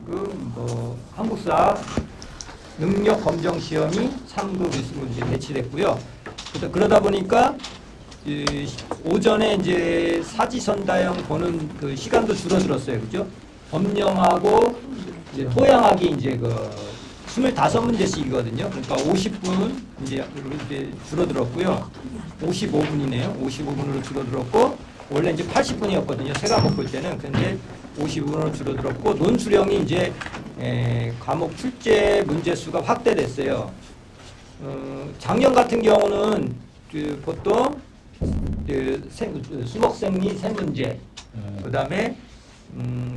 지금 뭐 한국사 능력 검정 시험이 3급 위습으로 이제 배치됐고요. 그래서 그러다 보니까 오전에 이제 사지선다형 보는 그 시간도 줄어들었어요. 그죠? 법령하고 이제 토양학이 이제 그 25문제씩이거든요. 그러니까 50분 이제 줄어들었고요. 55분이네요. 55분으로 줄어들었고, 원래 이제 80분이었거든요. 세 과목 볼 때는. 근데 50분으로 줄어들었고, 논술형이 이제 과목 출제 문제 수가 확대됐어요. 작년 같은 경우는 그 보통 그 수목생리 세 문제, 그 다음에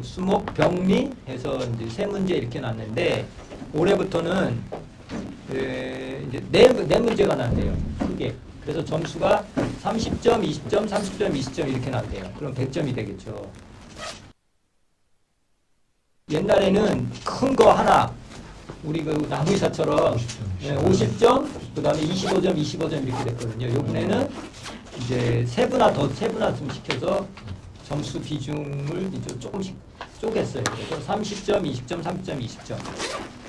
수목병리 해서 이제 세 문제 이렇게 났는데, 올해부터는 이제 네 문제가 난대요. 크게. 그래서 점수가 30점, 20점, 30점, 20점 이렇게 난대요. 그럼 100점이 되겠죠. 옛날에는 큰 거 하나, 우리 그 나무의사처럼 50점, 그 다음에 25점, 25점 이렇게 됐거든요. 요번에는 이제 세분화 좀 시켜서 점수 비중을 이제 조금씩 쪼갰어요. 그래서 30점, 20점, 30점, 20점.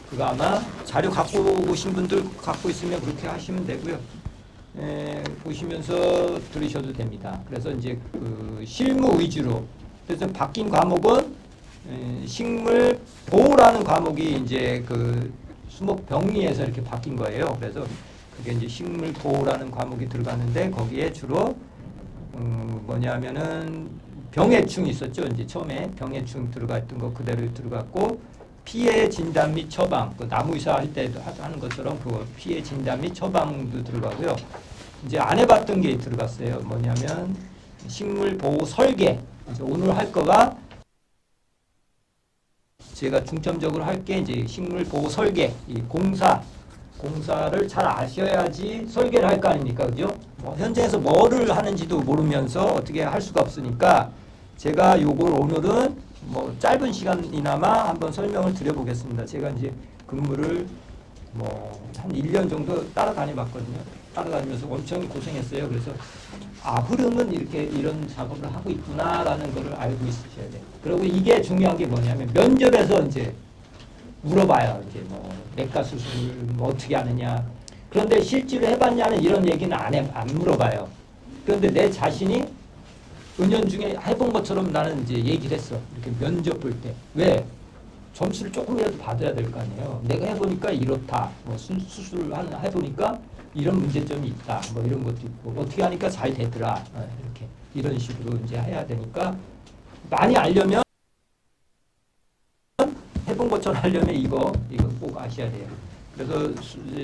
그거 아마 자료 갖고 오신 분들 갖고 있으면 그렇게 하시면 되고요. 보시면서 들으셔도 됩니다. 그래서 이제 그 실무 위주로. 그래서 바뀐 과목은 식물 보호라는 과목이 이제 그 수목병리에서 이렇게 바뀐 거예요. 그래서 그게 이제 식물 보호라는 과목이 들어갔는데, 거기에 주로 뭐냐면은 병해충이 있었죠. 이제 처음에 병해충 들어가 있던 거 그대로 들어갔고, 피해 진단 및 처방, 그 나무의사 할 때도 하는 것처럼 그 피해 진단 및 처방도 들어가고요. 이제 안 해봤던 게 들어갔어요. 뭐냐면 식물 보호 설계. 이제 오늘 할 거가 제가 중점적으로 할 게 이제 식물 보호 설계, 이 공사를 잘 아셔야지 설계를 할 거 아닙니까, 그죠? 뭐 현장에서 뭐를 하는지도 모르면서 어떻게 할 수가 없으니까 제가 요걸 오늘은 뭐 짧은 시간이나마 한번 설명을 드려보겠습니다. 제가 이제 근무를 뭐 한 1년 정도 따라다녀 봤거든요. 따라다니면서 엄청 고생했어요. 그래서 흐름은 이렇게 이런 작업을 하고 있구나라는 거를 알고 있으셔야 돼요. 그리고 이게 중요한 게 뭐냐면 면접에서 이제 물어봐요. 이제 뭐 내과 수술을 뭐 어떻게 하느냐. 그런데 실제로 해봤냐는 이런 얘기는 안 물어봐요. 그런데 내 자신이 은연중에 해본 것처럼 나는 이제 얘기를 했어. 이렇게 면접 볼 때. 왜? 점수를 조금이라도 받아야 될 거 아니에요. 내가 해보니까 이렇다. 뭐 수술을 해보니까 이런 문제점이 있다. 뭐 이런 것도 있고. 어떻게 하니까 잘 되더라. 이렇게. 이런 식으로 이제 해야 되니까 많이 알려면 해본 것처럼 하려면 이거 꼭 아셔야 돼요. 그래서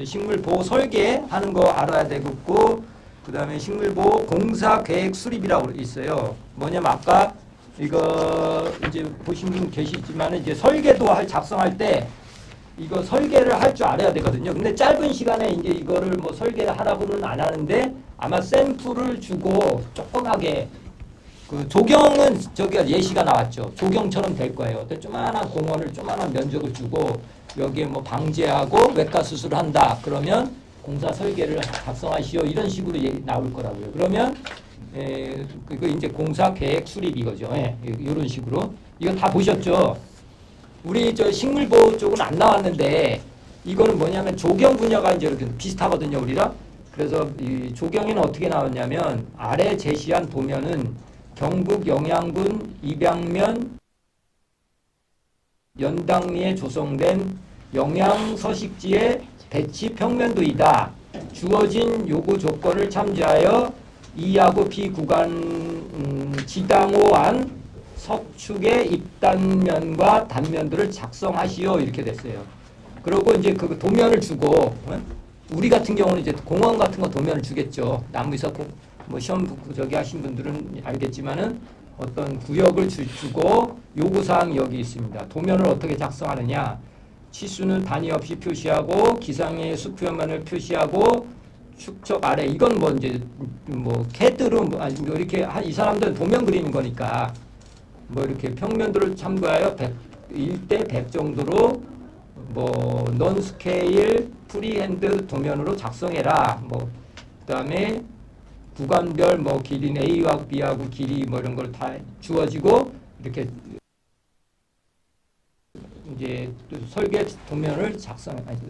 식물 보호 설계하는 거 알아야 되겠고, 그 다음에 식물보호 공사 계획 수립이라고 있어요. 뭐냐면 아까 이거 이제 보신 분 계시지만 이제 설계도 작성할 때 이거 설계를 할 줄 알아야 되거든요. 근데 짧은 시간에 이제 이거를 뭐 설계를 하라고는 안 하는데, 아마 샘플을 주고 조그맣게 그 조경은 저기가 예시가 나왔죠. 조경처럼 될 거예요. 어떤 조그만한 공원을 조그만한 면적을 주고 여기에 뭐 방제하고 외과 수술을 한다. 그러면 공사 설계를 작성하시오. 이런 식으로 나올 거라고요. 그러면 그거 이제 공사 계획 수립 이거죠. 이런 식으로. 이거 다 보셨죠? 우리 저 식물보호 쪽은 안 나왔는데, 이거는 뭐냐면 조경 분야가 이제 이렇게 비슷하거든요, 우리랑. 그래서 이 조경에는 어떻게 나왔냐면, 아래 제시한 도면은 경북 영양군 입양면 연당리에 조성된 영양서식지의 배치 평면도이다. 주어진 요구 조건을 참조하여 E하고 B 구간 지당호안 석축의 입단면과 단면도를 작성하시오. 이렇게 됐어요. 그리고 이제 그 도면을 주고, 우리 같은 경우는 이제 공원 같은 거 도면을 주겠죠. 나무에서 뭐 시험 저기 하신 분들은 알겠지만은 어떤 구역을 주고 요구사항이 여기 있습니다. 도면을 어떻게 작성하느냐. 치수는 단위 없이 표시하고, 기상의 수표면을 표시하고, 축척 아래, 이건 뭐 이제 뭐 캐드로 뭐 이렇게 이 사람들은 도면 그리는 거니까 뭐 이렇게 평면도를 참고하여 1대 100 정도로 뭐 non 스케일 프리핸드 도면으로 작성해라. 뭐 그다음에 구간별 뭐 길이는 A와 B하고 길이 뭐 이런 걸 다 주어지고 이렇게 이제 설계 도면을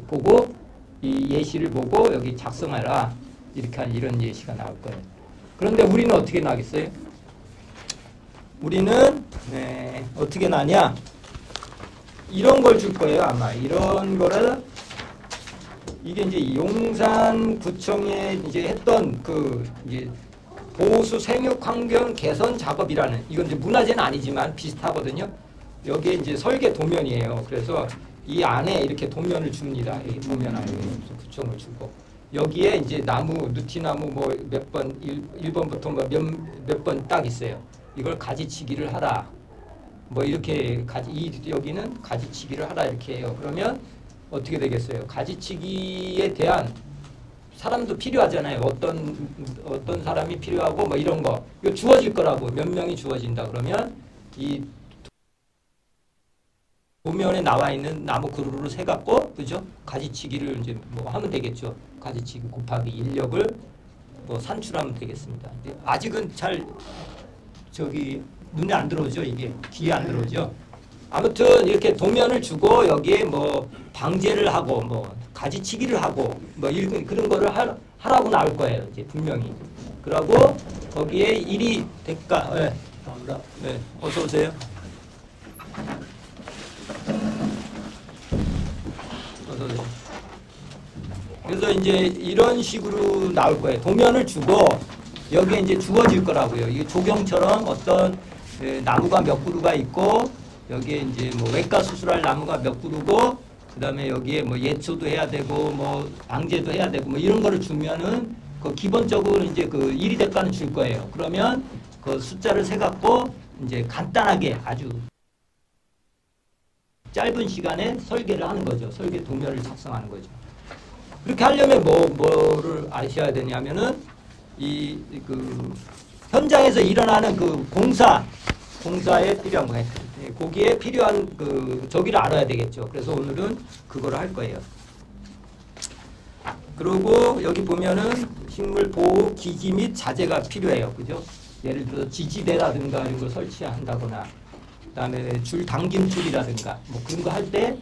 보고 이 예시를 보고 여기 작성하라 이렇게 한 이런 예시가 나올 거예요. 그런데 우리는 어떻게 나겠어요? 우리는 어떻게 나냐? 이런 걸 줄 거예요 아마. 이런 거를 이게 이제 용산구청에 이제 했던 그 이제 보수 생육 환경 개선 작업이라는, 이건 이제 문화재는 아니지만 비슷하거든요. 여기에 이제 설계 도면이에요. 그래서 이 안에 이렇게 도면을 줍니다. 이 도면 안에 구청을 주고 여기에 이제 나무, 느티나무 뭐 몇 번, 1번부터 뭐 몇 번 딱 있어요. 이걸 가지치기를 하라. 뭐 이렇게 여기는 가지치기를 하라 이렇게 해요. 그러면 어떻게 되겠어요? 가지치기에 대한 사람도 필요하잖아요. 어떤 사람이 필요하고 뭐 이런 거. 이거 주어질 거라고. 몇 명이 주어진다 그러면 이 도면에 나와 있는 나무 그루를 세 갖고 그죠? 가지치기를 이제 뭐 하면 되겠죠. 가지치기 곱하기 인력을 뭐 산출하면 되겠습니다. 근데 아직은 잘 눈에 안 들어오죠. 이게 귀에 안 들어오죠. 아무튼 이렇게 도면을 주고 여기에 뭐 방제를 하고 뭐 가지치기를 하고 뭐 그런 거를 하라고 나올 거예요. 이제 분명히. 그러고 거기에 일이 대가. 네. 네. 어서 오세요. 어서 오세요. 그래서 이제 이런 식으로 나올 거예요. 도면을 주고 여기에 이제 주어질 거라고요. 이 조경처럼 어떤 나무가 몇 그루가 있고 여기에 이제 뭐 외과 수술할 나무가 몇 그루고 그다음에 여기에 뭐 예초도 해야 되고 뭐 방제도 해야 되고 뭐 이런 거를 주면은 그 기본적으로 이제 그 일이 대가는 줄 거예요. 그러면 그 숫자를 세 갖고 이제 간단하게 아주 짧은 시간에 설계를 하는 거죠. 설계 도면을 작성하는 거죠. 그렇게 하려면 뭐를 아셔야 되냐면은 그 현장에서 일어나는 그 공사에 필요한 거예요. 거기에 필요한 그 저기를 알아야 되겠죠. 그래서 오늘은 그거를 할 거예요. 그리고 여기 보면은 식물 보호 기기 및 자재가 필요해요. 그죠? 예를 들어 지지대라든가 이런 거 설치한다거나 그다음에 줄 당김 줄이라든가 뭐 그런 거 할 때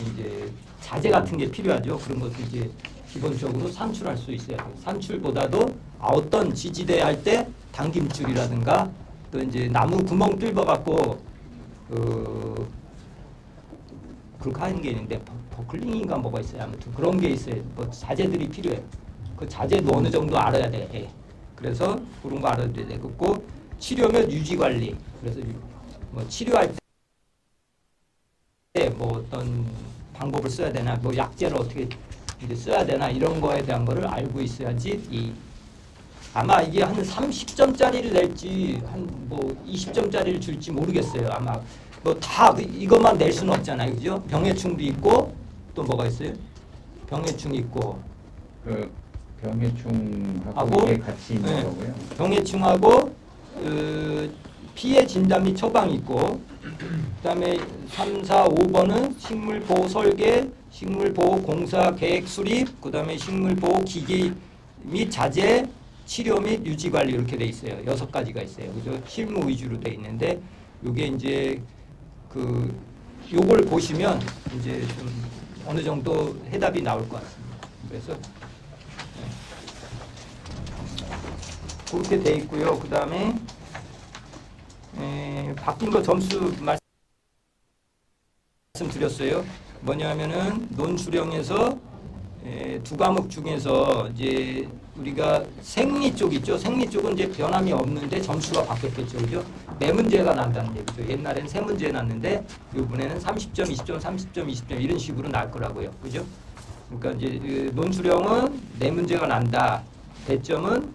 이제 자재 같은 게 필요하죠. 그런 것도 이제 기본적으로 산출할 수 있어야 돼요. 산출보다도 어떤 지지대 할 때 당김줄이라든가 또 이제 나무 구멍 뚫어 갖고 그렇게 하는 게 있는데 버클링인가 뭐가 있어요. 아무튼 그런 게 있어요. 뭐 자재들이 필요해요. 그 자재도 어느 정도 알아야 돼. 예. 그래서 그런 거 알아야 되겠고 치료 및 유지 관리. 그래서 뭐 치료할 때 뭐 어떤 방법을 써야 되나, 뭐 약재를 어떻게 이제 써야 되나 이런 거에 대한 거를 알고 있어야지 아마 이게 한 30점짜리를 낼지 한 뭐 20점짜리를 줄지 모르겠어요. 아마 뭐 다 이것만 낼 수는 없잖아요. 그죠? 병해충도 있고 또 뭐가 있어요? 병해충 있고 그 병해충하고 이게 같이 있는 거고요. 병해충하고 피해 진단 및 처방 있고 그다음에 3, 4, 5번은 식물보호 설계, 식물보호 공사 계획 수립, 그다음에 식물보호 기기 및 자재, 치료 및 유지 관리 이렇게 돼 있어요. 6가지가 있어요. 그죠? 실무 위주로 돼 있는데 요게 이제 요걸 보시면 이제 좀 어느 정도 해답이 나올 것 같습니다. 그래서 그렇게 돼 있고요. 그다음에 바뀐 거 점수 말씀드렸어요. 뭐냐면은 논술형에서 2과목 중에서 이제 우리가 생리 쪽 있죠. 생리 쪽은 이제 변함이 없는데 점수가 바뀌었겠죠. 그죠? 4문제가 난다는 얘기죠. 옛날에는 3문제 났는데 이번에는 30점, 20점, 30점, 20점 이런 식으로 날 거라고요. 그죠? 그러니까 이제 논술형은 4문제가 난다. 배점은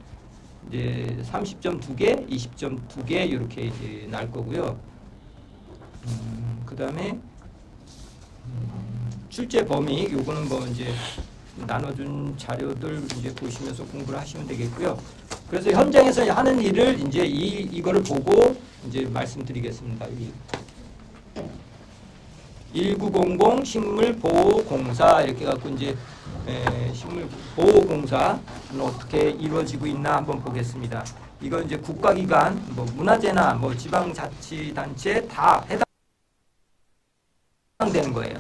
이제 30점 2개, 20점 2개 이렇게 이제 날 거고요. 그다음에 출제 범위 요거는 뭐 이제 나눠준 자료들 이제 보시면서 공부를 하시면 되겠고요. 그래서 현장에서 하는 일을 이제 이거를 보고 이제 말씀드리겠습니다. 1900 식물보호공사 이렇게 갖고 이제 식물보호공사는 어떻게 이루어지고 있나 한번 보겠습니다. 이건 이제 국가기관, 뭐 문화재나 뭐 지방자치단체 다 해당되는 거예요.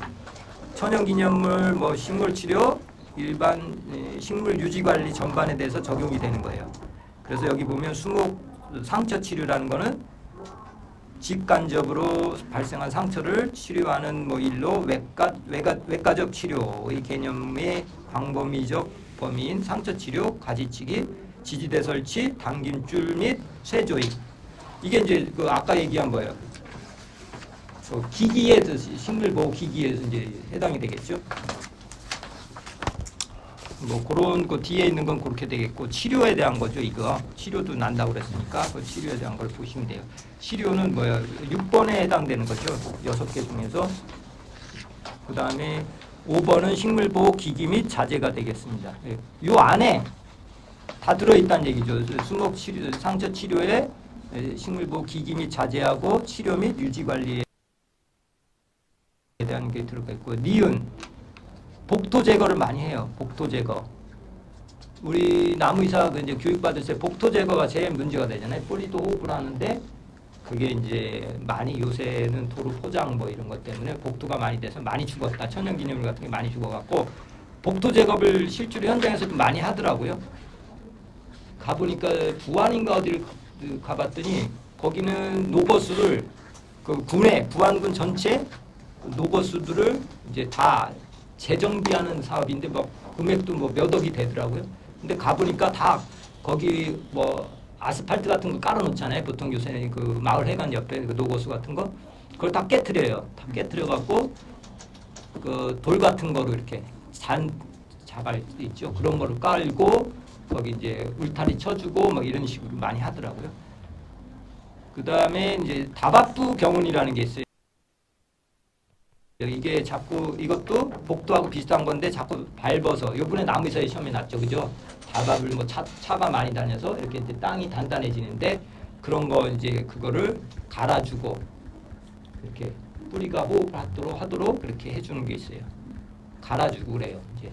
천연기념물, 뭐 식물치료, 일반 식물 유지관리 전반에 대해서 적용이 되는 거예요. 그래서 여기 보면 수목 상처치료라는 거는 직간접으로 발생한 상처를 치료하는 뭐 일로 외과적 치료의 개념의 광범위적 범위인 상처치료, 가지치기, 지지대 설치, 당김줄 및 쇠조입. 이게 이제 그 아까 얘기한 거예요. 기기에 식물보호 기기에서 이제 해당이 되겠죠. 뭐 그런 거 뒤에 있는 건 그렇게 되겠고 치료에 대한 거죠. 이거 치료도 난다고 그랬으니까 그 치료에 대한 걸 보시면 돼요. 치료는 뭐야? 6번에 해당되는 거죠. 6개 중에서. 그 다음에 5번은 식물보호 기기 및 자재가 되겠습니다. 이 안에 다 들어있다는 얘기죠. 수목 치료, 상처 치료에 식물보호 기기 및 자재하고 치료 및 유지 관리에 대한 게 들어가 있고, 니은 복토 제거를 많이 해요. 복토 제거. 우리 나무의사가 이제 교육받을 때 복토 제거가 제일 문제가 되잖아요. 뿌리도 호흡을 하는데 그게 이제 많이 요새는 도로 포장 뭐 이런 것 때문에 복토가 많이 돼서 많이 죽었다. 천연기념물 같은 게 많이 죽어갖고 복토 제거를 실제로 현장에서도 많이 하더라고요. 가보니까 부안인가 어디를 가봤더니 거기는 노거수를 그 군의 부안군 전체 노거수들을 이제 다 재정비하는 사업인데 뭐 금액도 뭐 몇 억이 되더라고요. 근데 가보니까 다 거기 뭐 아스팔트 같은 거 깔아놓잖아요. 보통 요새는 그 마을 해관 옆에 그 노거수 같은 거 그걸 다 깨트려요. 다 깨트려 갖고 그 돌 같은 거로 이렇게 자갈 있죠. 그런 거를 깔고 거기 이제 울타리 쳐주고 뭐 이런 식으로 많이 하더라고요. 그 다음에 이제 다밥부 경운이라는 게 있어요. 이게 자꾸 이것도 복도하고 비슷한 건데 자꾸 밟아서 요번에 나무의사의 시험에 났죠. 그죠? 다밥을 뭐 차가 많이 다녀서 이렇게 이제 땅이 단단해지는데 그런 거 이제 그거를 갈아주고 이렇게 뿌리가 호흡하도록 그렇게 해주는 게 있어요. 갈아주고 그래요. 이제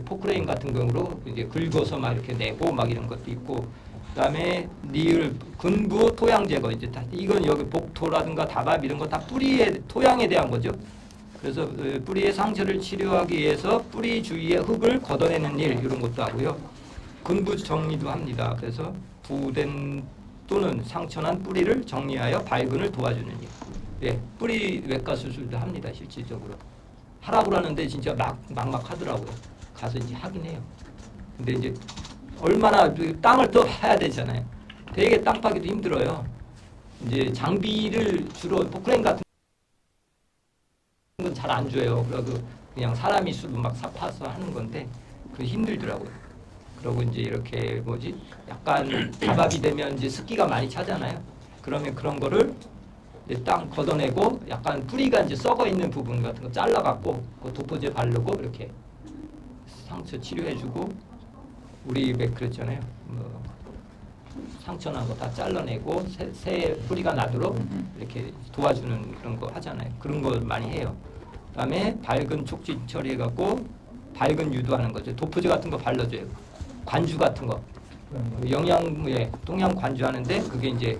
포크레인 같은 경우로 이제 긁어서 막 이렇게 내고 막 이런 것도 있고, 그다음에 니을 근부 토양 제거 이제 다 이건 여기 복토라든가 다밥 이런 거 다 뿌리의 토양에 대한 거죠. 그래서 뿌리의 상처를 치료하기 위해서 뿌리 주위의 흙을 걷어내는 일 이런 것도 하고요. 근부 정리도 합니다. 그래서 부된 또는 상처난 뿌리를 정리하여 발근을 도와주는 일. 예, 뿌리 외과 수술도 합니다. 실질적으로 하라고 하는데 진짜 막막 하더라고요. 가서 이제 하긴 해요. 근데 이제 얼마나 땅을 또 파야 되잖아요. 되게 땅 파기도 힘들어요. 이제 장비를 주로 포크레인 같은 건 잘 안 줘요. 그리고 그냥 사람이 수로 막 사파서 하는 건데 그 힘들더라고요. 그리고 이제 이렇게 뭐지 약간 다밥이 되면 이제 습기가 많이 차잖아요. 그러면 그런 거를 이제 땅 걷어내고 약간 뿌리가 이제 썩어 있는 부분 같은 거 잘라갖고 그 도포제 바르고 이렇게 상처 치료해주고 우리 왜 그랬잖아요. 뭐 상처 난 거 다 잘라내고 새 뿌리가 나도록 이렇게 도와주는 그런 거 하잖아요. 그런 걸 많이 해요. 그다음에 밝은 촉진 처리해갖고 밝은 유도하는 거죠. 도포제 같은 거 발라줘요. 관주 같은 거 영양에 동양 관주하는데 그게 이제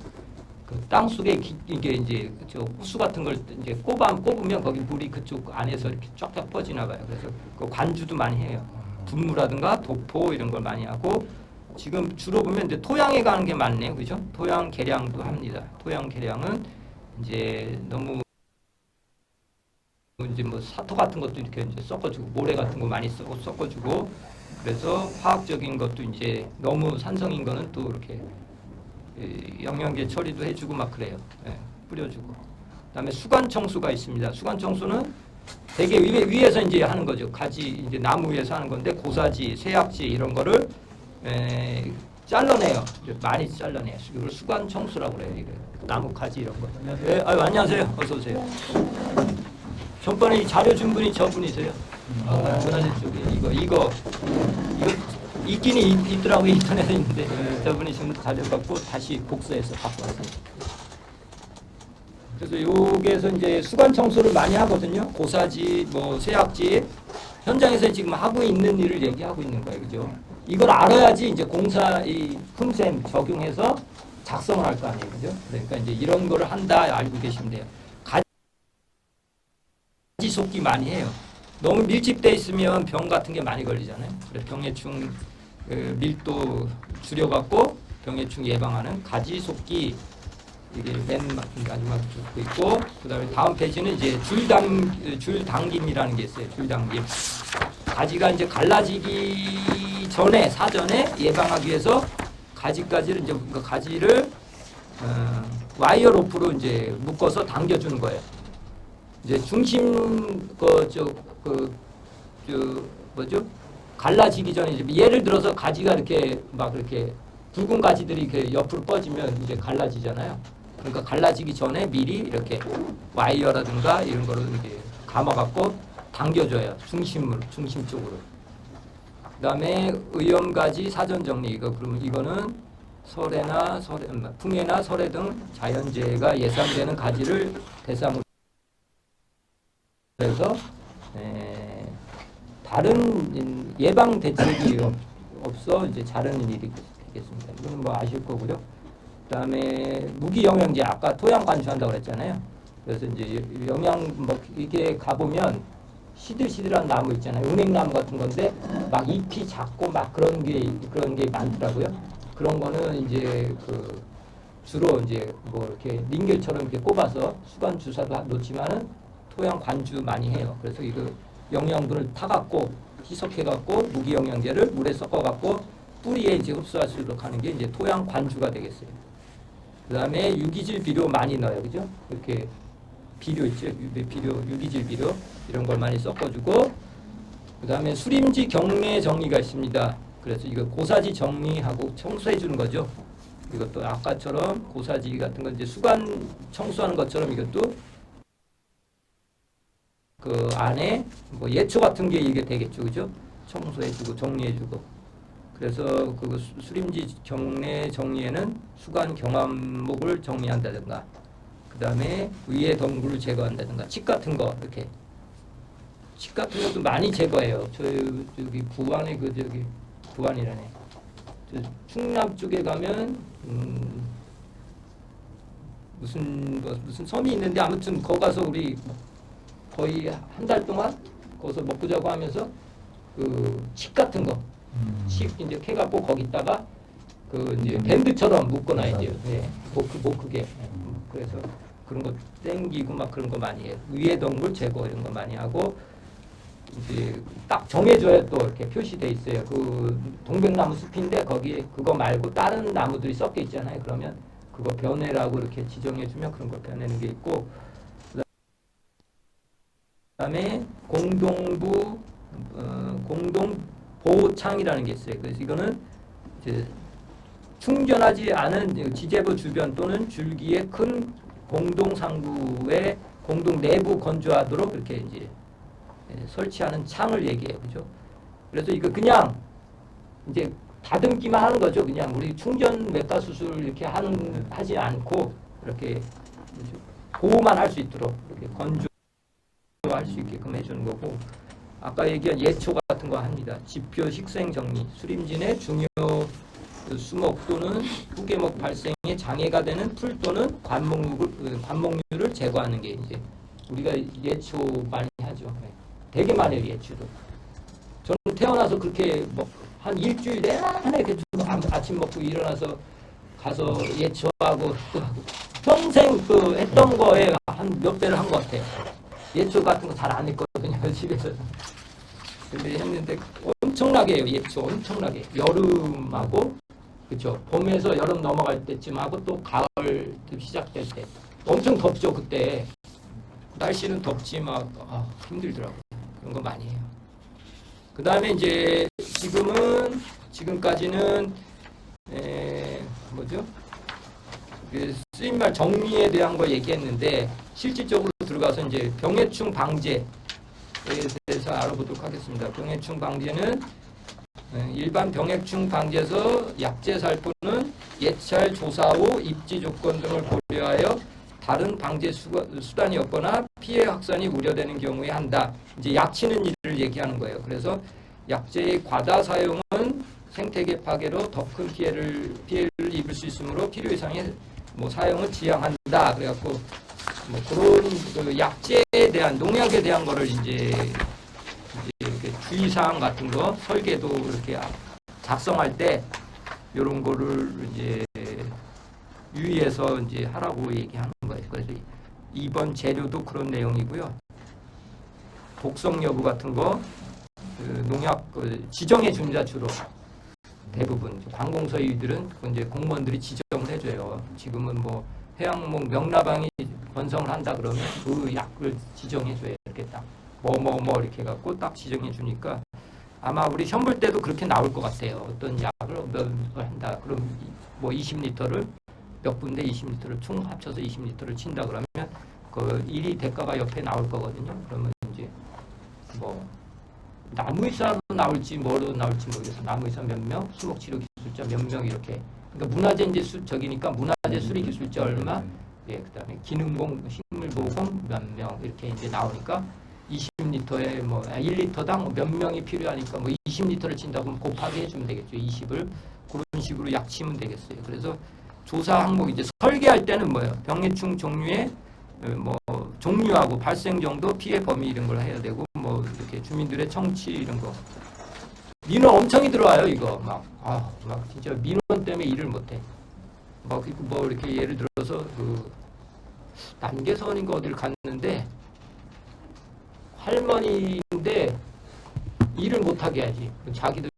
그 땅 속에 이게 이제 저 호수 같은 걸 이제 꼽으면 거기 물이 그쪽 안에서 이렇게 쫙쫙 퍼지나 봐요. 그래서 그 관주도 많이 해요. 분무라든가 도포 이런 걸 많이 하고 지금 주로 보면 이제 토양에 가는 게 많네요. 그죠? 토양 개량도 합니다. 토양 개량은 이제 너무 이제 뭐 사토 같은 것도 이렇게 이제 섞어주고 모래 같은 거 많이 섞어주고 그래서 화학적인 것도 이제 너무 산성인 거는 또 이렇게 영양제 처리도 해주고 막 그래요. 예, 뿌려주고. 그다음에 수관 청소가 있습니다. 수관 청소는 되게 위에서 이제 하는 거죠. 가지 이제 나무 위에서 하는 건데 고사지, 새약지 이런 거를 잘라내요. 많이 잘라내요. 이걸 수관 청소라고 그래요. 이거 나무 가지 이런 거. 네, 아유, 안녕하세요. 어서 오세요. 전번에 이 자료 준 분이 저분이세요. 문화재 쪽에 이거 있긴 있더라고요. 인터넷에 있는데 저분이 지금 자료 갖고 다시 복사해서 갖고 왔어요. 그래서 여기에서 이제 수관 청소를 많이 하거든요. 고사지, 뭐 새약지 현장에서 지금 하고 있는 일을 얘기하고 있는 거예요, 그죠? 이걸 알아야지 이제 공사 이 흠셈 적용해서 작성을 할 거 아니에요, 그죠? 그러니까 이제 이런 거를 한다 알고 계시면 돼요. 가지, 속기 많이 해요. 너무 밀집돼 있으면 병 같은 게 많이 걸리잖아요. 그래서 병해충 밀도 줄여갖고 병해충 예방하는 가지 속기 이게 맨 마지막 적고 있고, 그다음에 다음 페이지는 이제 줄당김이라는 게 있어요. 줄당김. 가지가 이제 갈라지기 전에 사전에 예방하기 위해서 가지를 이제 그 가지를 와이어 로프로 이제 묶어서 당겨주는 거예요. 이제 중심 뭐죠? 갈라지기 전에 이제 예를 들어서 가지가 이렇게 막 이렇게 굵은 가지들이 이렇게 옆으로 뻗으면 이제 갈라지잖아요. 그러니까 갈라지기 전에 미리 이렇게 와이어라든가 이런 거를 이렇게 감아갖고 당겨줘요. 중심 쪽으로. 그다음에 의염가지 사전 정리. 그러면 이거는 풍해나 설해 등 자연재해가 예상되는 가지를 대상으로 해서 다른 예방 대책이 없어 이제 자르는 일이 되겠습니다. 이거는 뭐 아실 거고요. 그다음에 무기 영양제 아까 토양 관수한다고 그랬잖아요. 그래서 이제 이게 가보면 시들시들한 나무 있잖아요. 은행나무 같은 건데 막 잎이 작고 막 그런 게 많더라고요. 그런 거는 이제 주로 이제 뭐 이렇게 링겔처럼 이렇게 꼽아서 수관 주사도 놓지만은 토양 관주 많이 해요. 그래서 이거 영양분을 타갖고 희석해갖고 무기 영양제를 물에 섞어갖고 뿌리에 이제 흡수할 수 있도록 하는 게 이제 토양 관주가 되겠어요. 그 다음에 유기질 비료 많이 넣어요. 그죠? 이렇게 비료 있죠? 유기질 비료 이런 걸 많이 섞어주고, 그 다음에 수림지 경내 정리가 있습니다. 그래서 이거 고사지 정리하고 청소해 주는 거죠. 이것도 아까처럼 고사지 같은 거 이제 수관 청소하는 것처럼 이것도 그 안에 뭐 예초 같은 게 이게 되겠죠. 그죠? 청소해 주고 정리해 주고. 그래서 그 수림지 경내 정리에는 수관 경암목을 정리한다든가, 그 다음에 위에 덩굴을 제거한다든가, 칡 같은 거 이렇게 칡 같은 것도 많이 제거해요. 저기 부안에 부안이라네. 충남 쪽에 가면 무슨 섬이 있는데 아무튼 거기 가서 우리 거의 한 달 동안 거기서 먹고 자고 하면서 그 칡 같은 거. 칡 이제 캐갖고 거기다가 그 이제 밴드처럼 묶어놔야죠. 예, 못 크게. 그래서 그런 거 땡기고 막 그런 거 많이 해요. 위에 덩굴 제거 이런 거 많이 하고, 이제 딱 정해줘야 또 이렇게 표시돼 있어요. 그 동백나무 숲인데 거기에 그거 말고 다른 나무들이 섞여 있잖아요. 그러면 그거 변해라고 이렇게 지정해주면 그런 거 변하는 게 있고, 그다음에 공동 보호창이라는 게 있어요. 그래서 이거는 이제 충전하지 않은 지제부 주변 또는 줄기의 큰 공동 상부에 공동 내부 건조하도록 이렇게 이제 설치하는 창을 얘기해요. 그죠? 그래서 이거 그냥 이제 다듬기만 하는 거죠. 그냥 우리 충전 외과 수술 이렇게 하지 않고 이렇게 보호만 할 수 있도록 이렇게 건조할 수 있게끔 해주는 거고, 아까 얘기한 예초 같은 거 합니다. 지표 식생 정리, 수림진의 중요 수목 또는 후계목 발생에 장애가 되는 풀 또는 관목류를 제거하는 게 이제 우리가 예초 많이 하죠. 되게 많이 해요, 예초도. 저는 태어나서 그렇게 뭐 한 일주일 내내 이렇게 아침 먹고 일어나서 가서 예초하고 또 하고 평생 그 했던 거에 한 몇 배를 한 것 같아요. 예초 같은 거 잘 안 했거든요, 집에서. 근데 했는데 엄청나게 해요, 예초 엄청나게. 여름하고 그렇죠. 봄에서 여름 넘어갈 때쯤 하고 또 가을 시작될 때 엄청 덥죠. 그때 날씨는 덥지 막 힘들더라고요. 그런 거 많이 해요. 그 다음에 이제 지금까지는 뭐죠? 쓰임말 정리에 대한 거 얘기했는데 실질적으로 들어가서 이제 병해충 방제에 대해서 알아보도록 하겠습니다. 병해충 방제는 일반 병해충 방지에서 약제 살포는 예찰 조사 후 입지 조건 등을 고려하여 다른 방제 수단이 없거나 피해 확산이 우려되는 경우에 한다. 이제 약치는 일을 얘기하는 거예요. 그래서 약제의 과다 사용은 생태계 파괴로 더 큰 피해를 입을 수 있으므로 필요 이상의 사용을 지양한다. 그래갖고 뭐 그런 그 약재에 대한 농약에 대한 거를 이제 이렇게 주의사항 같은 거 설계도 이렇게 작성할 때 이런 거를 이제 유의해서 이제 하라고 얘기하는 거예요. 그래서 2번 재료도 그런 내용이고요. 독성 여부 같은 거 그 농약 그 지정해 줍니다. 주로 대부분 관공서위들은 이제 공무원들이 지정을 해줘요. 지금은 뭐 해양목 명라방이 번성을 한다 그러면 그 약을 지정해 줘요. 이렇게 딱 뭐 이렇게 해갖고 딱 지정해 주니까 아마 우리 시험 볼 때도 그렇게 나올 것 같아요. 어떤 약을 몇 한다. 그럼 뭐 20리터를 몇 분대 20리터를 총 합쳐서 20리터를 친다 그러면 그 일이 대가가 옆에 나올 거거든요. 그러면 이제 뭐 나무의사로 나올지 뭐로 나올지 모르겠어요. 나무의사 몇 명, 수목치료 기술자 몇 명 이렇게. 그러니까 문화재 이제 저기니까 문화재 수리 기술자 얼마, 예, 그다음에 기능공, 식물보호공 몇 명 이렇게 이제 나오니까 20리터에 뭐 1리터당 몇 명이 필요하니까 뭐 20리터를 친다고 하면 곱하기 해주면 되겠죠. 20을 그런 식으로 약 치면 되겠어요. 그래서 조사 항목 이제 설계할 때는 뭐예요? 병해충 종류의 뭐 종류하고 발생 정도, 피해 범위 이런 걸 해야 되고 뭐 이렇게 주민들의 청취 이런 거. 민원 엄청이 들어와요 이거 막 진짜 민원 때문에 일을 못해. 뭐 이렇게 예를 들어서 그 남계선인가 어디를 갔는데 할머니인데 일을 못하게 해야지. 자기들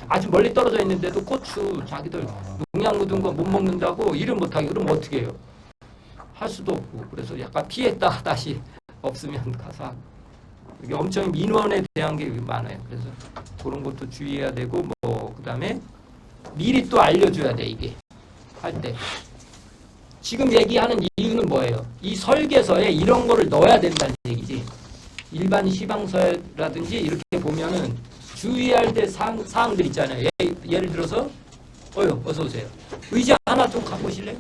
아주 멀리 떨어져 있는데도 고추 자기들 농약 묻은 거 못 먹는다고 일을 못하게. 그러면 어떻게 해요? 할 수도 없고. 그래서 약간 피했다 다시 없으면 가서 이게 엄청 민원에 대한 게 많아요. 그래서 그런 것도 주의해야 되고 뭐 그다음에 미리 또 알려줘야 돼. 이게 할 때 지금 얘기하는 이유는 뭐예요? 이 설계서에 이런 거를 넣어야 된다는 얘기지. 일반 시방서라든지 이렇게 보면은 주의할 때 사항들 있잖아요. 예를 들어서 어서 오세요. 의자 하나 좀 갖고 오실래요?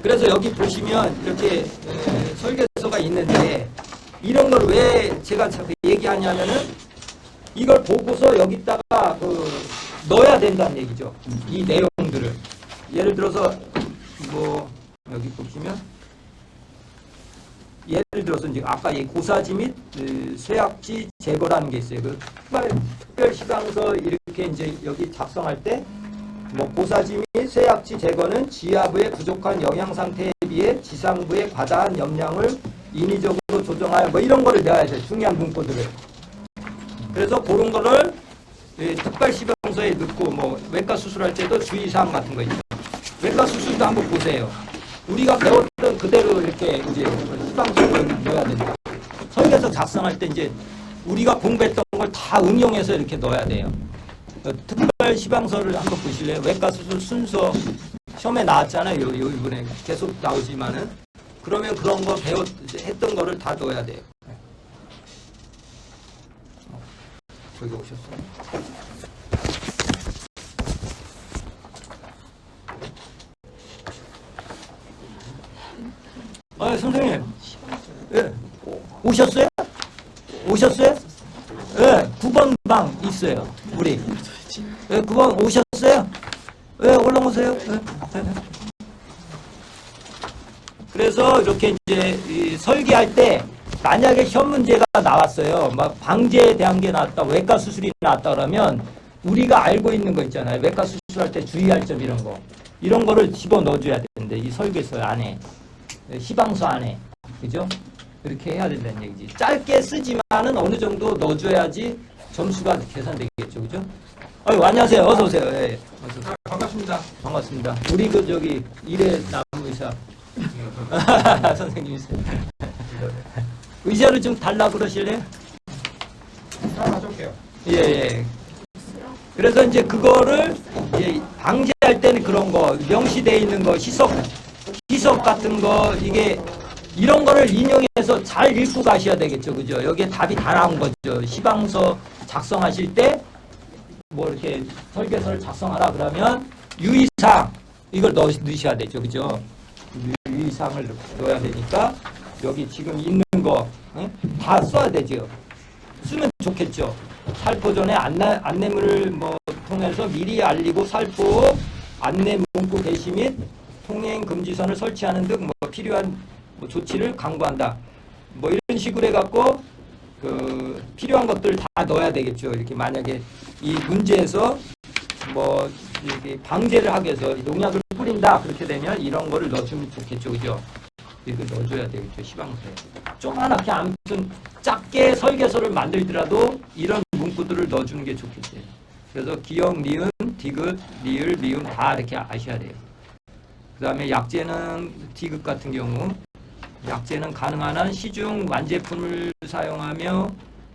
그래서 여기 보시면 이렇게 설계서가 있는데 이런 걸 왜 제가 자꾸 얘기하냐면은 이걸 보고서 여기다가 넣어야 된다는 얘기죠. 이 내용들을. 예를 들어서 뭐 여기 보시면 예를 들어서 이제 아까 이 고사지 및 쇠약지 제거라는 게 있어요. 그 특별시방서 이렇게 이제 여기 작성할 때 뭐 고사지 및 쇠약지 제거는 지하부의 부족한 영양 상태에 비해 지상부의 과다한 염량을 인위적으로 조정하여 뭐 이런 거를 내야 돼요. 중요한 문구들을. 그래서 그런 거를 특별시방서에 넣고 뭐 외과 수술할 때도 주의사항 같은 거 있죠. 외과 수술도 한번 보세요. 우리가 배웠던 그대로 이렇게 이제 시방서를 넣어야 된다. 설계서 작성할 때 이제 우리가 공부했던 걸 다 응용해서 이렇게 넣어야 돼요. 특별 시방서를 한번 보실래요? 외과 수술 순서 시험에 나왔잖아요. 이번에 계속 나오지만은 그러면 그런 거 했던 거를 다 넣어야 돼요. 저기 오셨어요? 선생님. 예. 오셨어요? 오셨어요? 예. 9번 방 있어요. 우리. 예, 9번 오셨어요? 예, 얼른 오세요. 예. 그래서 이렇게 이제 설계할 때 만약에 시험 문제가 나왔어요. 막 방제에 대한 게 나왔다, 외과 수술이 나왔다 그러면 우리가 알고 있는 거 있잖아요. 외과 수술할 때 주의할 점 이런 거. 이런 거를 집어 넣어줘야 되는데 이 설계서 안에. 시방서 안에. 그죠? 이렇게 해야 된다는 얘기지. 짧게 쓰지만은 어느 정도 넣어줘야지 점수가 계산되겠죠. 그죠? 안녕하세요. 어서오세요. 예. 반갑습니다. 반갑습니다. 우리 저기 일의 나무의사. 선생님이세요. 의자를 좀 달라 그러실래요? 다 가져올게요. 예. 그래서 이제 그거를 이제 방제할 때는 그런 거, 명시되어 있는 거, 희석 같은 거, 이게 이런 거를 인용해서 잘 읽고 가셔야 되겠죠. 그죠? 여기에 답이 다 나온 거죠. 시방서 작성하실 때 뭐 이렇게 설계서를 작성하라 그러면 유의사항 이걸 넣으셔야 되죠. 그죠? 유의사항을 넣어야 되니까 여기 지금 있는 거 다 써야 되죠. 쓰면 좋겠죠. 살포 전에 안내문을 뭐 통해서 미리 알리고 살포 안내 문구 게시 및 통행 금지선을 설치하는 등 뭐 필요한 뭐 조치를 강구한다. 뭐 이런 식으로 해갖고 그 필요한 것들 다 넣어야 되겠죠. 이렇게 만약에 이 문제에서 뭐 이렇게 방제를 하기 위해서 농약을 뿌린다 그렇게 되면 이런 거를 넣어주면 좋겠죠, 그죠? 이거 넣어줘야 되겠죠, 시방서에. 조그맣게 아무튼 작게 설계서를 만들더라도 이런 문구들을 넣어주는 게 좋겠어요. 그래서 기역, 니은, 디귿, 리을, 미음 다 이렇게 아셔야 돼요. 그 다음에 약재는 디귿 같은 경우 약재는 가능한 한 시중 완제품을 사용하며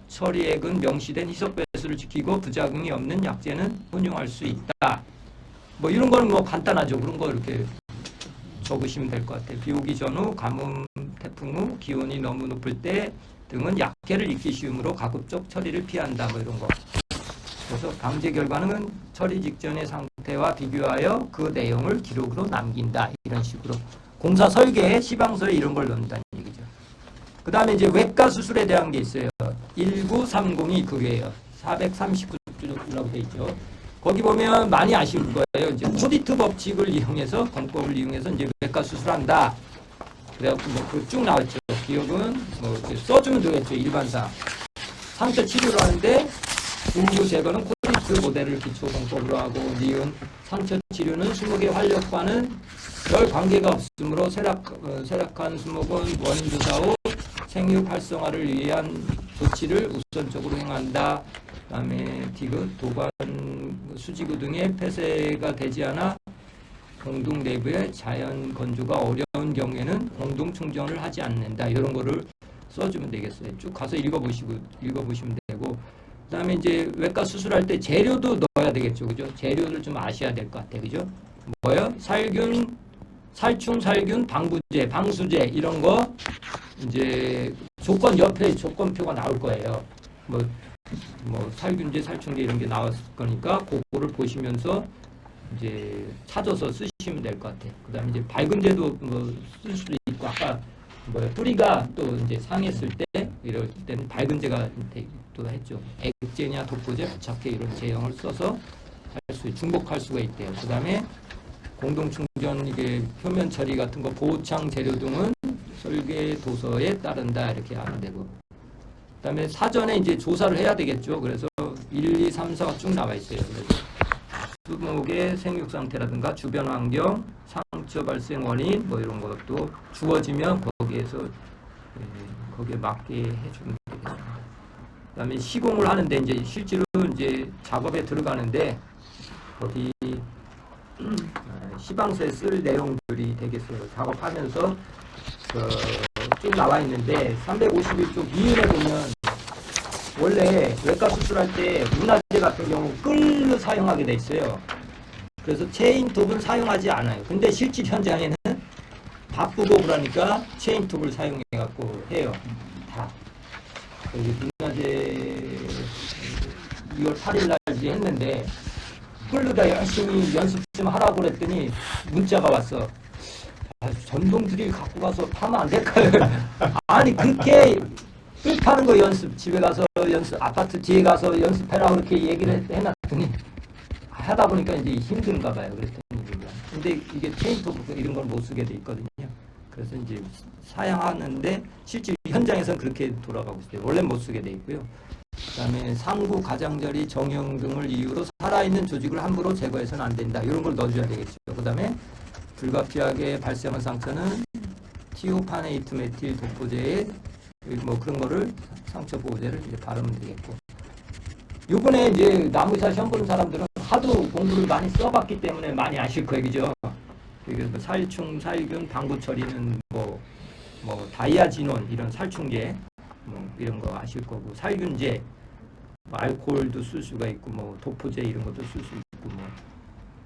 처리액은 명시된 희석 배수를 지키고 부작용이 없는 약재는 혼용할 수 있다. 뭐 이런 거는 뭐 간단하죠. 그런 거 이렇게 적으시면 될 것 같아요. 비 오기 전후, 가뭄, 태풍 후, 기온이 너무 높을 때 등은 약해를 잊기 쉬우므로 가급적 처리를 피한다. 뭐 이런 거. 그래서 방제 결과는 처리 직전의 상태와 비교하여 그 내용을 기록으로 남긴다. 이런 식으로. 공사 설계에 시방서에 이런 걸 넣는다는 얘기죠. 그 다음에 이제 외과 수술에 대한 게 있어요. 1930이 그게요. 439조라고 돼 있죠. 거기 보면 많이 아실 거예요. 이제 코디트 법칙을 이용해서 권법을 이용해서 이제 외과 수술한다. 그래갖고 뭐 그 쭉 나왔죠. 기억은 뭐 써주면 되겠죠. 일반상 상처 치료를 하는데 분부 제거는 코디트 모델을 기초 권법으로 하고 니은 상처 치료는 수목의 활력과는 별 관계가 없으므로 쇠락한 수목은 원인 조사 후 생육 활성화를 위한 조치를 우선적으로 행한다. 그다음에 디귿 도관 수지구 등의 폐쇄가 되지 않아 공동 내부의 자연 건조가 어려운 경우에는 공동 충전을 하지 않는다. 이런 거를 써주면 되겠어요. 쭉 가서 읽어보시면 되고. 그다음에 이제 외과 수술할 때 재료도 넣어야 되겠죠, 그죠? 재료를 좀 아셔야 될 것 같아요, 그죠? 뭐요? 살균, 살충, 살균, 방부제, 방수제 이런 거 이제 조건 옆에 조건표가 나올 거예요. 뭐 살균제, 살충제 이런 게 나왔을 거니까 그거를 보시면서 이제 찾아서 쓰시면 될 것 같아요. 그다음에 이제 밝은제도 뭐 쓸 수도 있고 아까 뿌리가 또 이제 상했을 때 이럴 때는 밝은제가 또 했죠. 액제냐 독보제, 부착해 이런 제형을 써서 중복할 수가 있대요. 그다음에 공동충전 이게 표면 처리 같은 거 보호창 재료 등은 설계 도서에 따른다 이렇게 하면 되고. 그다음에 사전에 이제 조사를 해야 되겠죠. 그래서 1, 2, 3, 4가 쭉 나와 있어요. 그래서 수목의 생육 상태라든가 주변 환경, 상처 발생 원인 뭐 이런 것도 주어지면 거기에서 거기에 맞게 해주면 되겠습니다. 그다음에 시공을 하는데 이제 실제로 이제 작업에 들어가는데 거기 시방서에 쓸 내용들이 되겠어요. 작업하면서 쭉 나와 있는데 351쪽 미음에 보면 원래 외과 수술할 때 문화재 같은 경우 끌로 사용하게 돼 있어요. 그래서 체인톱은 사용하지 않아요. 근데 실질 현장에는 바쁘고 그러니까 체인톱을 사용해 갖고 해요. 다. 여기 문화재 2월 8일 날 했는데 끌로다 열심히 연습 좀 하라고 그랬더니 문자가 왔어. 전동 드릴 갖고 가서 파면 안 될까요? 아니 그렇게 끌 파는 거 연습 집에 가서 연습 아파트 뒤에 가서 연습해라 그렇게 얘기를 해놨더니 하다 보니까 이제 힘든가 봐요. 그랬더니 근데 이게 체인톱 이런 걸 못 쓰게 돼 있거든요. 그래서 이제 사양하는데 실제 현장에서는 그렇게 돌아가고 있어요. 원래 못 쓰게 돼 있고요. 그다음에 상부 가장자리 정형 등을 이유로 살아있는 조직을 함부로 제거해서는 안 된다. 이런 걸 넣어줘야 되겠죠. 그다음에 불가피하게 발생한 상처는 티오파네이트 메틸 독보제에 뭐 그런 거를 상처 보호제를 이제 바르면 되겠고. 요번에 이제 나무사 시험 보는 사람들은 하도 공부를 많이 써봤기 때문에 많이 아실 거예요, 그죠? 그래서 살충, 살균, 방부 처리는 뭐 다이아지논 이런 살충제 뭐 이런 거 아실 거고 살균제, 뭐 알코올도 쓸 수가 있고 뭐 도포제 이런 것도 쓸 수 있고 뭐.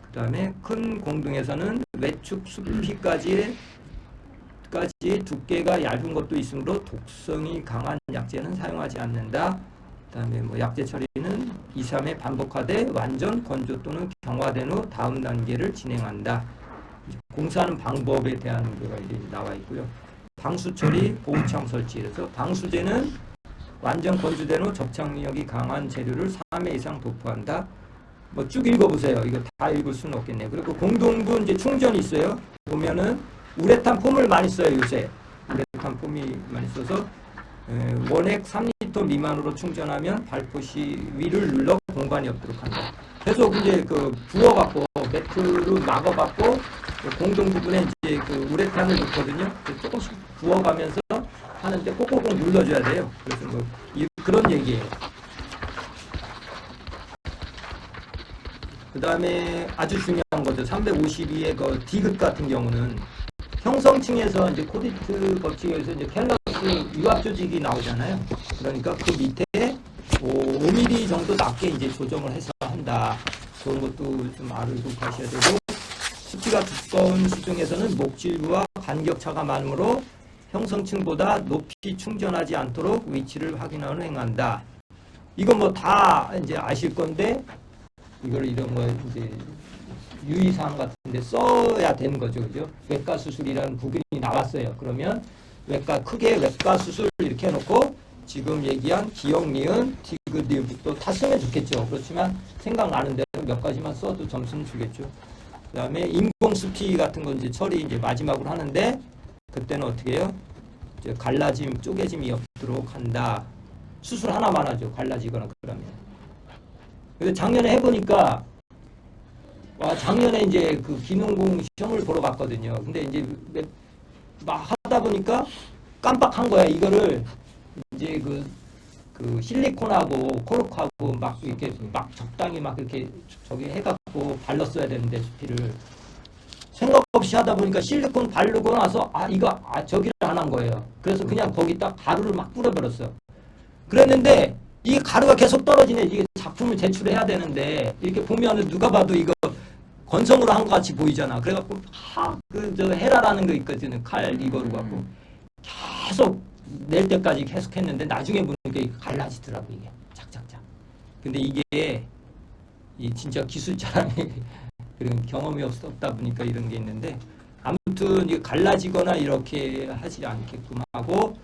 그다음에 큰 공등에서는 외축 수피까지 두께가 얇은 것도 있으므로 독성이 강한 약재는 사용하지 않는다. 그다음에 뭐 약재 처리는 2, 3회 반복하되 완전 건조 또는 경화된 후 다음 단계를 진행한다. 공사하는 방법에 대한 거가 이제 나와 있고요. 방수 처리, 보호창 설치. 그래서 방수제는 완전 건조된 후 접착력이 강한 재료를 3회 이상 도포한다. 뭐 쭉 읽어보세요. 이거 다 읽을 수는 없겠네요. 그리고 공동부 이제 충전이 있어요. 보면은 우레탄 폼을 많이 써요 요새. 우레탄 폼이 많이 써서 원액 3리터 미만으로 충전하면 발포시 위를 눌러 공간이 없도록 한다. 계속 이제 그 부어갖고 매트로 막아갖고 공동 부분에 이제 그 우레탄을 넣거든요. 조금씩 부어가면서 하는데 꼭꼭 눌러줘야 돼요. 그래서 뭐 그런 얘기예요. 그 다음에 아주 중요한 거죠. 352의 그 디귿 같은 경우는 형성층에서 이제 코디트 법칙에서 이제 캘러스 유압 조직이 나오잖아요. 그러니까 그 밑에 5mm 정도 낮게 이제 조정을 해서 한다. 그런 것도 좀 알고 가셔야 되고, 습지가 두꺼운 수중에서는 목질부와 간격차가 많으므로 형성층보다 높이 충전하지 않도록 위치를 확인하는 행한다. 이건 뭐 다 이제 아실 건데, 이걸 이런 거 이제 유의사항 같은데 써야 되는 거죠, 그죠? 외과 수술이라는 부분이 나왔어요. 그러면 크게 외과 수술 이렇게 해놓고 지금 얘기한 기억, 니은, 디귿, 니은부터 다 쓰면 좋겠죠. 그렇지만 생각나는 대로 몇 가지만 써도 점수는 주겠죠. 그 다음에 인공수피 같은 건 이제 처리 이제 마지막으로 하는데, 그때는 어떻게 해요? 이제 갈라짐, 쪼개짐이 없도록 한다. 수술 하나만 하죠. 갈라지거나 그러면. 근데 작년에 해보니까, 작년에 이제 그 기능공 시험을 보러 갔거든요. 근데 이제 막 하다 보니까 깜빡한 거야. 이거를 이제 그 실리콘하고 코르크하고 막 이렇게 막 적당히 막 이렇게 저기 해갖고 발랐어야 되는데 수피를 생각 없이 하다 보니까 실리콘 바르고 나서 저기를 안 한 거예요. 그래서 그냥 거기다 가루를 막 뿌려버렸어. 그랬는데 이 가루가 계속 떨어지네. 이게 작품을 제출해야 되는데 이렇게 보면은 누가 봐도 이거 건성으로 한 것 같이 보이잖아. 그래갖고 저 헤라라는 거 있거든. 칼 이거로 갖고 계속 낼 때까지 계속 했는데 나중에 보니까 갈라지더라고 이게 착착착. 근데 이게 진짜 기술자랑이 그런 경험이 없다 보니까 이런 게 있는데, 아무튼 이게 갈라지거나 이렇게 하지 않게끔 하고,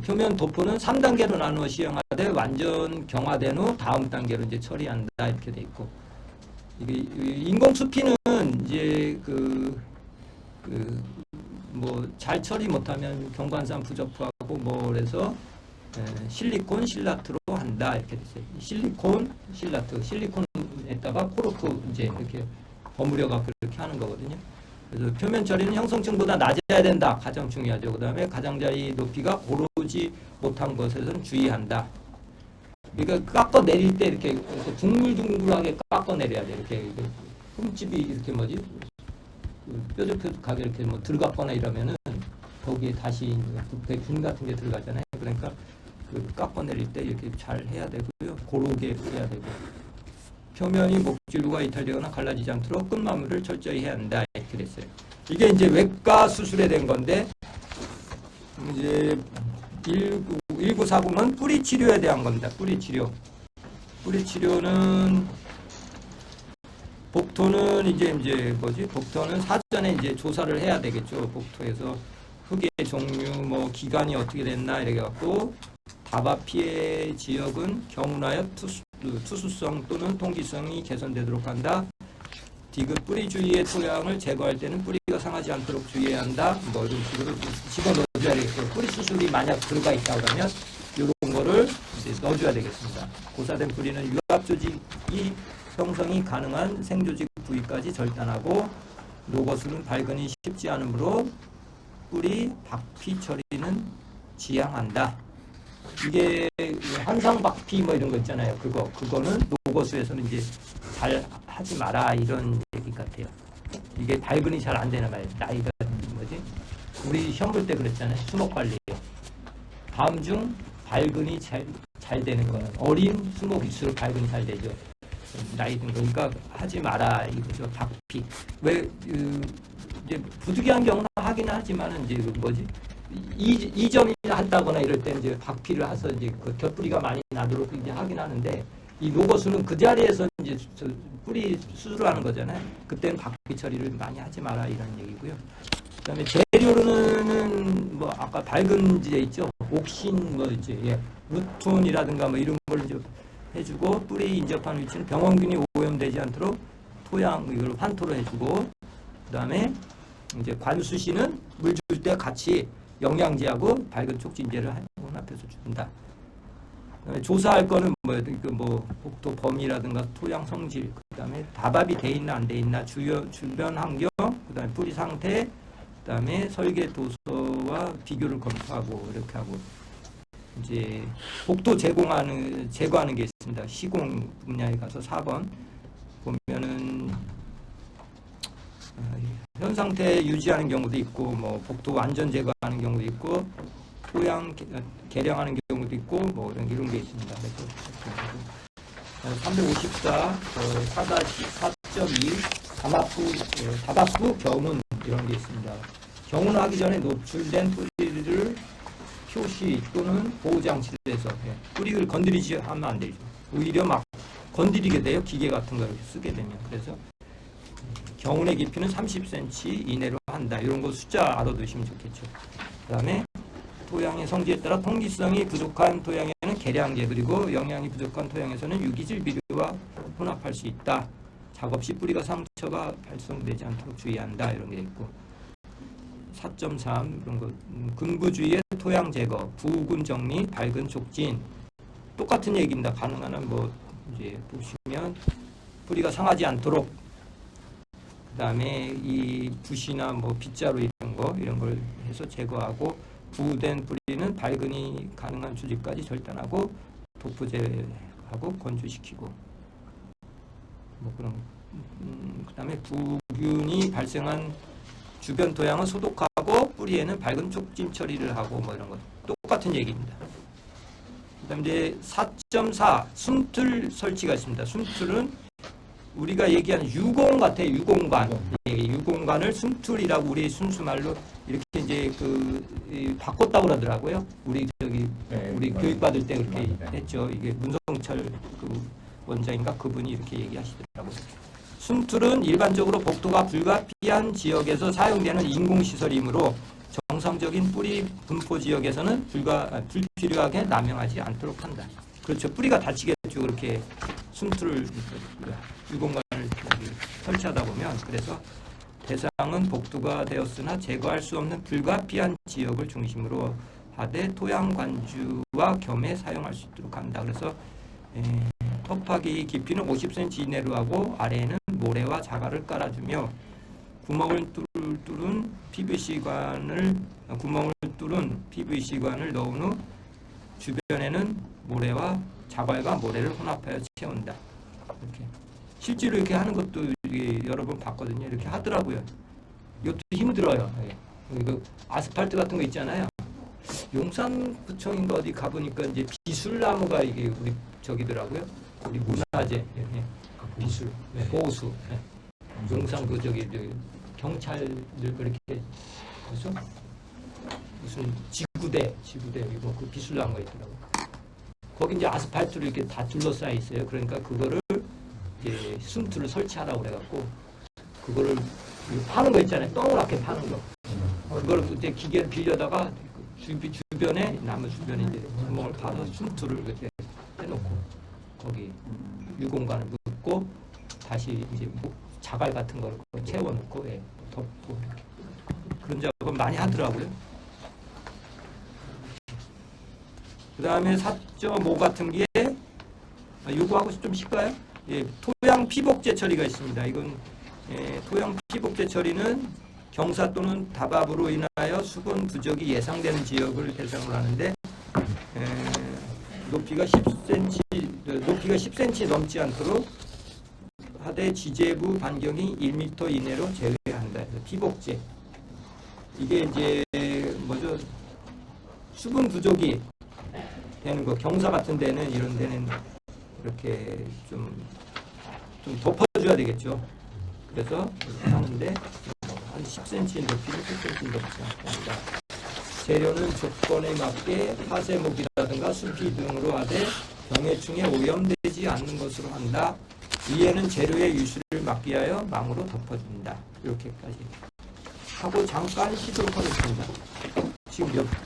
표면 도포는 3단계로 나누어 시행하되 완전 경화된 후 다음 단계로 이제 처리한다 이렇게 돼 있고, 이게 인공 수피는 이제 뭐 잘 처리 못하면 경관산 부적포하고 뭐 그래서 실리콘 실라트로 한다 이렇게 됐어요. 실리콘 실라트, 실리콘에다가 코르크 이제 이렇게 버무려갖고 이렇게 하는 거거든요. 그래서 표면 처리는 형성층보다 낮아야 된다. 가장 중요하죠. 그 다음에 가장자리 높이가 고르지 못한 것에서는 주의한다. 그러니까 깎아 내릴 때 이렇게 둥글둥글하게 깎아 내려야 돼. 이렇게 흠집이 이렇게 뾰족뾰족하게 이렇게 뭐 들어갔거나 이러면은 거기에 다시 균 같은 게 들어가잖아요. 그러니까 깎아 내릴 때 이렇게 잘 해야 되고요. 고르게 해야 되고. 표면이 목질부가 이탈되거나 갈라지지 않도록 끝마무리를 철저히 해야 한다. 이렇게 됐어요. 이게 이제 외과 수술에 된 건데, 이제 1940은 뿌리 치료에 대한 겁니다. 뿌리 치료. 뿌리 치료는 복토는 이제 복토는 사전에 이제 조사를 해야 되겠죠. 복토에서 흙의 종류, 뭐 기간이 어떻게 됐나 이래 갖고 다바 피해 지역은 경운하여 투수성 또는 통기성이 개선되도록 한다. 디귿 뿌리 주위의 토양을 제거할 때는 뿌리가 상하지 않도록 주의해야 한다. 뭐 이런 식으로 집어넣어줘야 되겠고, 뿌리 수술이 만약 들어가 있다 그러면 이런 거를 이제 넣어줘야 되겠습니다. 고사된 뿌리는 유압 조직이 형성이 가능한 생조직 부위까지 절단하고, 노거수는 발근이 쉽지 않으므로 뿌리 박피 처리는 지양한다. 이게 한상박피 뭐 이런 거 있잖아요. 그거는 노거수에서는 이제 잘 하지 마라 이런 얘기 같아요. 이게 발근이 잘 안 되나 봐요. 나이가 우리 시험 볼 때 그랬잖아요. 수목 관리요. 다음 중 발근이 잘 되는 거는 어린 수목일수록 발근이 잘 되죠. 나이 든 거니까 하지 마라 이거죠. 박피. 왜 이제 부득이한 경우는 하긴 하지만은 이제 이점이 한다거나 이럴 때 이제 박피를 해서 이제 그 곁뿌리가 많이 나도록 이제 하긴 하는데, 이 노거수는 그 자리에서 이제 뿌리 수술을 하는 거잖아요. 그때는 박피 처리를 많이 하지 마라 이런 얘기고요. 그다음에 재료로는 뭐 아까 밝은 지대 있죠. 옥신 뭐 이제 루톤이라든가 뭐 이런 걸 이제 해주고 뿌리 인접한 위치는 병원균이 오염되지 않도록 토양 이걸 환토로 해주고 그다음에 이제 관수시는 물 줄 때 같이 영양제하고 밝은 촉진제를 혼합해서 준다. 그다음에 조사할 거는 뭐 복도 범위라든가 토양 성질, 그다음에 다밥이 돼 있나 안 돼 있나, 주변 환경, 그다음에 뿌리 상태, 그다음에 설계 도서와 비교를 검토하고 이렇게 하고 이제 복도 제거하는 게 있습니다. 시공 분야에 가서 4번 보면은 현 상태 유지하는 경우도 있고, 뭐 복도 완전 제거하는 경우도 있고, 토양 개량하는 경우도 있고, 뭐 이런 게 있습니다. 그래서 354 4.2 다박부 경운 이런 게 있습니다. 경운하기 전에 노출된 뿌리를 표시 또는 보호장치를 해서 뿌리를 건드리지 하면 안 되죠. 오히려 막 건드리게 돼요. 기계 같은 걸 쓰게 되면. 그래서 경운의 깊이는 30cm 이내로 한다. 이런 거 숫자 알아두시면 좋겠죠. 그 다음에 토양의 성질에 따라 통기성이 부족한 토양에는 계량제, 그리고 영양이 부족한 토양에서는 유기질 비료와 혼합할 수 있다. 작업 시 뿌리가 상처가 발생되지 않도록 주의한다. 이런 게 있고 4.3 이런 거 근부주의의 토양 제거, 부근 정리, 밝은 촉진 똑같은 얘기입니다. 가능한 한 뭐 이제 보시면 뿌리가 상하지 않도록 그다음에 이 붓이나 뭐 빗자루 이런 걸 해서 제거하고 부된 뿌리는 발근이 가능한 수집까지 절단하고 도포제하고 건조시키고 뭐 그런 그다음에 부균이 발생한 주변 토양은 소독하고 뿌리에는 밝은 촉진 처리를 하고 뭐 이런 거 똑같은 얘기입니다. 그다음에 이제 4.4 숨틀 설치가 있습니다. 숨틀은 우리가 얘기하는 유공 같아요. 유공관. 유공관을 숨틀이라고 우리 순수말로 이렇게 이제 바꿨다고 그러더라고요. 우리 우리 교육받을 때 그렇게 했죠. 이게 문성철 원장인가 그분이 이렇게 얘기하시더라고요. 숨틀은 일반적으로 복도가 불가피한 지역에서 사용되는 인공시설이므로 정상적인 뿌리 분포 지역에서는 불필요하게 남용하지 않도록 한다. 그렇죠. 뿌리가 다치겠죠. 그렇게 숨틀을 유공관을 설치하다 보면. 그래서 대상은 복도가 되었으나 제거할 수 없는 불가피한 지역을 중심으로 하되 토양 관주와 겸해 사용할 수 있도록 한다. 그래서 톱하기 깊이는 50cm 이내로 하고 아래에는 모래와 자갈을 깔아주며 구멍을 뚫은 PVC관을 넣은 후 주변에는 모래와 자갈과 모래를 혼합하여 채운다. 이렇게 실제로 이렇게 하는 것도 여러 번 봤거든요. 이렇게 하더라고요. 이것도 힘들어요. 이거 아스팔트 같은 거 있잖아요. 용산구청인가 어디 가보니까 이제 비술나무가 이게 우리 저기더라고요. 우리 문화재 비술 보수 용산 경찰들 그렇게 그래서 무슨 지구대 이거 그 비술나무가 있더라고요. 거기 이제 아스팔트로 이렇게 다 둘러싸여 있어요. 그러니까 그거를 이제 숨틀을 설치하라고 그래갖고 그거를 파는 거 있잖아요. 동그랗게 파는 거. 그걸 이제 기계를 빌려다가 주변에 나무 주변에 이제 구멍을 파서 숨틀을 이렇게 해놓고 거기 유공관을 묻고 다시 이제 자갈 같은 걸 채워놓고 덮고 이렇게 그런 작업을 많이 하더라고요. 그 다음에 4.5 같은 게 요거하고 좀 쉽까요? 토양 피복제 처리가 있습니다. 이건 토양 피복제 처리는 경사 또는 다밥으로 인하여 수분 부족이 예상되는 지역을 대상으로 하는데 높이가 10cm 넘지 않도록 하되 지제부 반경이 1m 이내로 제외한다. 피복제. 이게 이제 뭐죠? 수분 부족이 되는 거. 경사 같은 데는 이런 데는 이렇게 좀 덮어줘야 되겠죠. 그래서 하는데 한 10cm 높이를 10cm 높지 않습니다. 재료는 조건에 맞게 화쇄목이라든가 수피 등으로 하되 병해충에 오염되지 않는 것으로 한다. 위에는 재료의 유실을 막기 위하여 망으로 덮어준다. 이렇게까지 하고 잠깐 쉬도록 하겠습니다. 지금 몇 분?